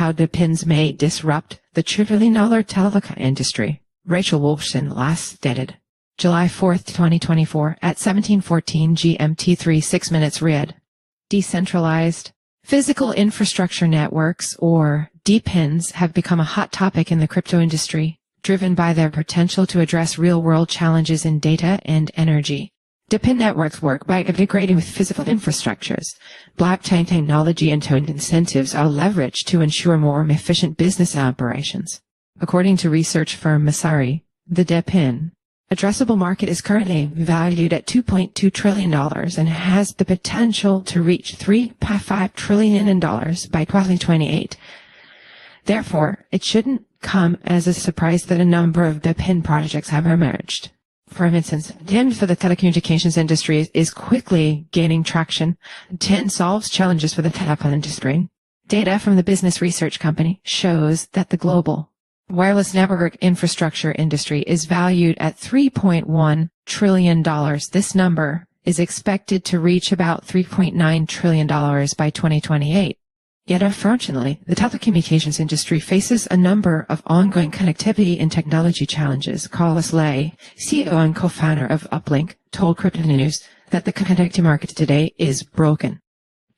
how DePINs may disrupt the trillion-dollar telecom industry, Rachel Wolfson last stated. July 4, 2024 at 17:14 GMT 6 minutes read. Decentralized physical infrastructure networks, or DePINs, have become a hot topic in the crypto industry, driven by their potential to address real-world challenges in data and energy. DePIN networks work by integrating with physical infrastructures. Blockchain technology and incentives are leveraged to ensure more efficient business operations. According to research firm Messari, the DePIN addressable market is currently valued at $2.2 trillion and has the potential to reach $3.5 trillion by 2028. Therefore, it shouldn't come as a surprise that a number of DePIN projects have emerged. For instance, DePIN for the telecommunications industry is quickly gaining traction. DePIN solves challenges for the telecom industry. Data from the business research company shows that the global wireless network infrastructure industry is valued at $3.1 trillion. This number is expected to reach about $3.9 trillion by 2028. Yet, unfortunately, the telecommunications industry faces a number of ongoing connectivity and technology challenges. Carlos Lay, CEO and co-founder of Uplink, told Crypto News that the connectivity market today is broken,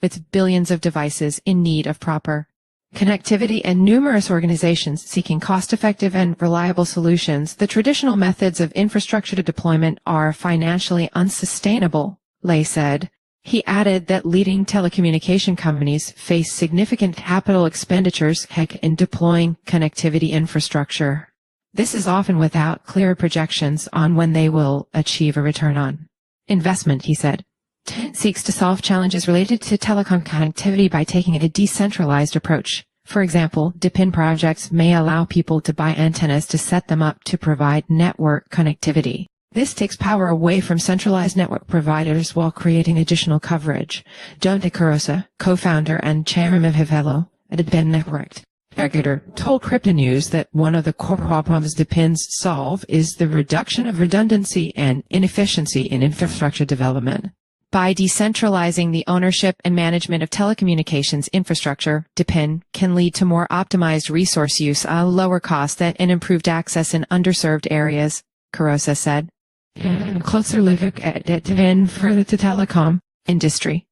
with billions of devices in need of proper connectivity and numerous organizations seeking cost-effective and reliable solutions. The traditional methods of infrastructure deployment are financially unsustainable, Lay said. He added that leading telecommunication companies face significant capital expenditures in deploying connectivity infrastructure. This is often without clear projections on when they will achieve a return on investment, he said. DePIN seeks to solve challenges related to telecom connectivity by taking a decentralized approach. For example, DePIN projects may allow people to buy antennas to set them up to provide network connectivity. This takes power away from centralized network providers while creating additional coverage. John DeCarosa, co-founder and chairman of Hivelo, a DePIN network aggregator, told Crypto News that one of the core problems DePINs solve is the reduction of redundancy and inefficiency in infrastructure development. By decentralizing the ownership and management of telecommunications infrastructure, DePIN can lead to more optimized resource use, a lower cost, and improved access in underserved areas, Carosa said. A closer look at DePIN for the telecom industry.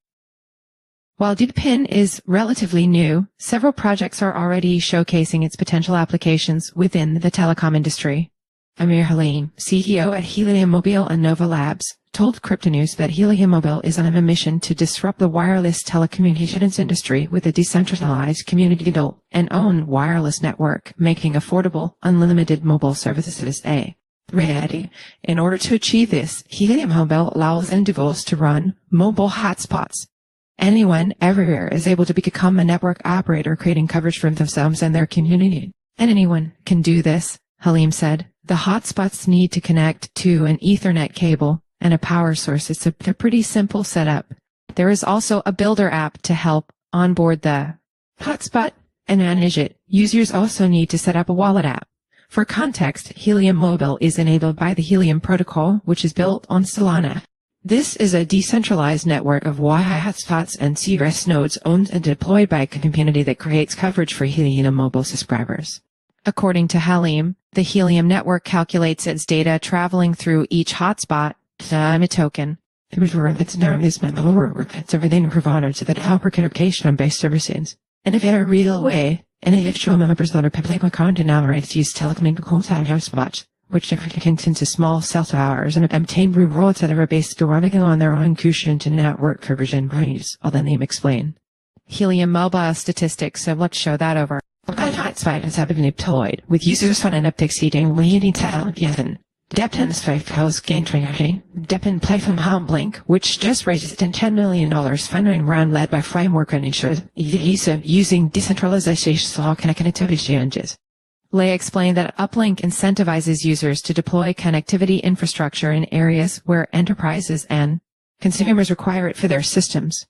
While DePIN is relatively new, several projects are already showcasing its potential applications within the telecom industry. Amir Halim, CEO at Helium Mobile and Nova Labs, told Crypto News that Helium Mobile is on a mission to disrupt the wireless telecommunications industry with a decentralized, community-built, and owned wireless network, making affordable, unlimited mobile services a reality. In order to achieve this, Helium Mobile allows individuals to run mobile hotspots. Anyone, everywhere, is able to become a network operator, creating coverage for themselves and their community. And anyone can do this, Halim said. The hotspots need to connect to an Ethernet cable and a power source. It's a pretty simple setup. There is also a builder app to help onboard the hotspot and manage it. Users also need to set up a wallet app. For context, Helium Mobile is enabled by the Helium protocol, which is built on Solana. This is a decentralized network of Wi-Fi hotspots and CRS nodes owned and deployed by a community that creates coverage for Helium Mobile subscribers. According to Halim, the Helium network calculates its data traveling through each hotspot, a token. It's everything provided to the network communication-based services. And if in a real way, individual members that are public content narrates use telecommunications hotspots, which contains small cell towers and obtain rewards that are based running on their own cushion to network coverage and range, all the name explain. Helium Mobile statistics, so let's show that over. Hotspots have been deployed, with users signing up to exceeding leading television. DePIN's house gain training. DePIN platform Blink, which just raised $10 million funding round led by framework and ensures ease of using decentralization connectivity challenges. Lay explained that Uplink incentivizes users to deploy connectivity infrastructure in areas where enterprises and consumers require it for their systems.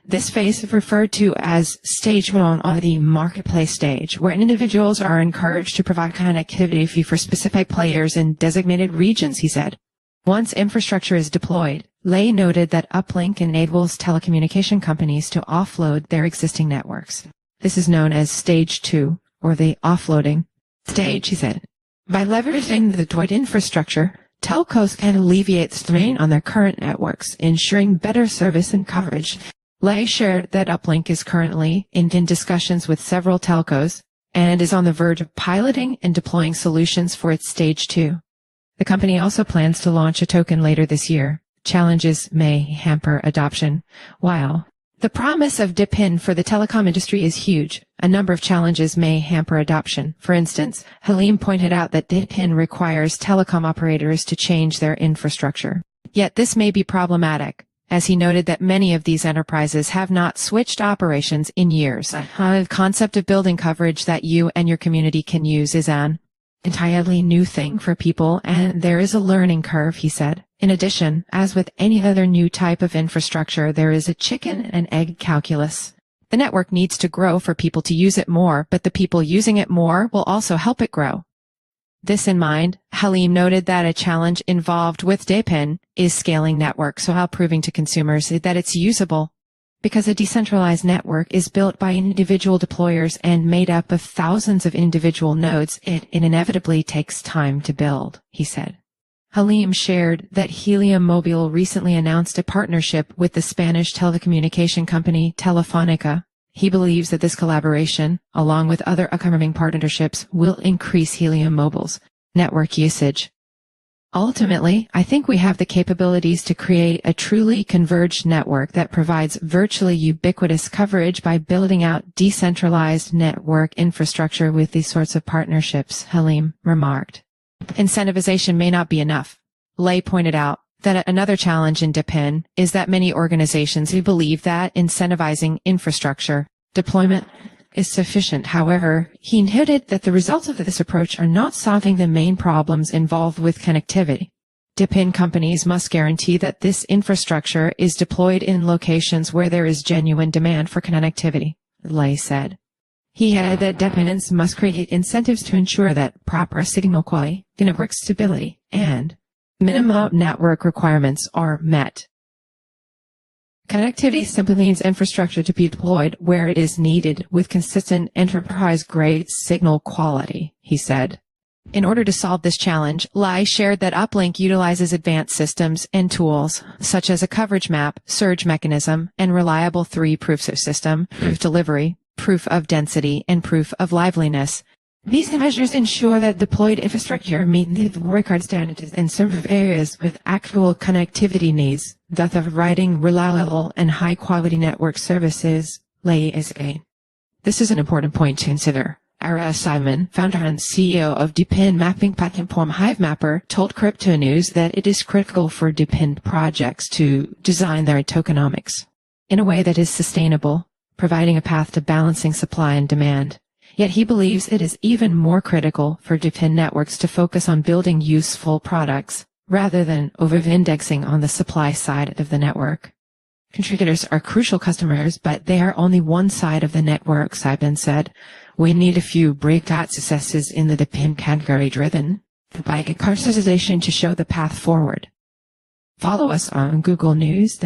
This phase is referred to as stage 1 on the marketplace stage, where individuals are encouraged to provide connectivity for specific players in designated regions, he said. Once infrastructure is deployed, Lay noted that Uplink enables telecommunication companies to offload their existing networks. This is known as Stage 2, or the offloading stage, he said. By leveraging the DePIN infrastructure, telcos can alleviate strain on their current networks, ensuring better service and coverage. Lay shared that Uplink is currently in discussions with several telcos and is on the verge of piloting and deploying solutions for its Stage 2. The company also plans to launch a token later this year. Challenges may hamper adoption. While the promise of DePIN for the telecom industry is huge, a number of challenges may hamper adoption. For instance, Halim pointed out that DePIN requires telecom operators to change their infrastructure. Yet this may be problematic, as he noted that many of these enterprises have not switched operations in years. The concept of building coverage that you and your community can use is an entirely new thing for people, and there is a learning curve, he said. In addition, as with any other new type of infrastructure, there is a chicken and egg calculus. The network needs to grow for people to use it more, but the people using it more will also help it grow. This in mind, Halim noted that a challenge involved with DePIN is scaling networks while proving to consumers that it's usable. Because a decentralized network is built by individual deployers and made up of thousands of individual nodes, it inevitably takes time to build, he said. Halim shared that Helium Mobile recently announced a partnership with the Spanish telecommunication company Telefónica. He believes that this collaboration, along with other upcoming partnerships, will increase Helium Mobile's network usage. Ultimately, I think we have the capabilities to create a truly converged network that provides virtually ubiquitous coverage by building out decentralized network infrastructure with these sorts of partnerships, Halim remarked. Incentivization may not be enough. Lay pointed out that another challenge in DePIN is that many organizations who believe that incentivizing infrastructure deployment is sufficient. However, he noted that the results of this approach are not solving the main problems involved with connectivity. DePIN companies must guarantee that this infrastructure is deployed in locations where there is genuine demand for connectivity, Lay said. He added that DePINs must create incentives to ensure that proper signal quality, network stability, and minimum network requirements are met. Connectivity simply means infrastructure to be deployed where it is needed with consistent enterprise-grade signal quality, he said. In order to solve this challenge, Lai shared that Uplink utilizes advanced systems and tools, such as a coverage map, surge mechanism, and reliable three-proof system, proof delivery, proof of density, and proof of liveliness. These measures ensure that deployed infrastructure meets the required standards in some areas with actual connectivity needs, thus providing reliable and high-quality network services. Lay is a. This is an important point to consider. Ara Simon, founder and CEO of DePIN mapping platform HiveMapper, told Crypto News that it is critical for DePIN projects to design their tokenomics in a way that is sustainable, providing a path to balancing supply and demand. Yet he believes it is even more critical for DePIN networks to focus on building useful products rather than over-indexing on the supply side of the network. Contributors are crucial customers, but they are only one side of the network, Simon said. We need a few breakout successes in the DePIN category driven by consolidation to show the path forward. Follow us on Google News.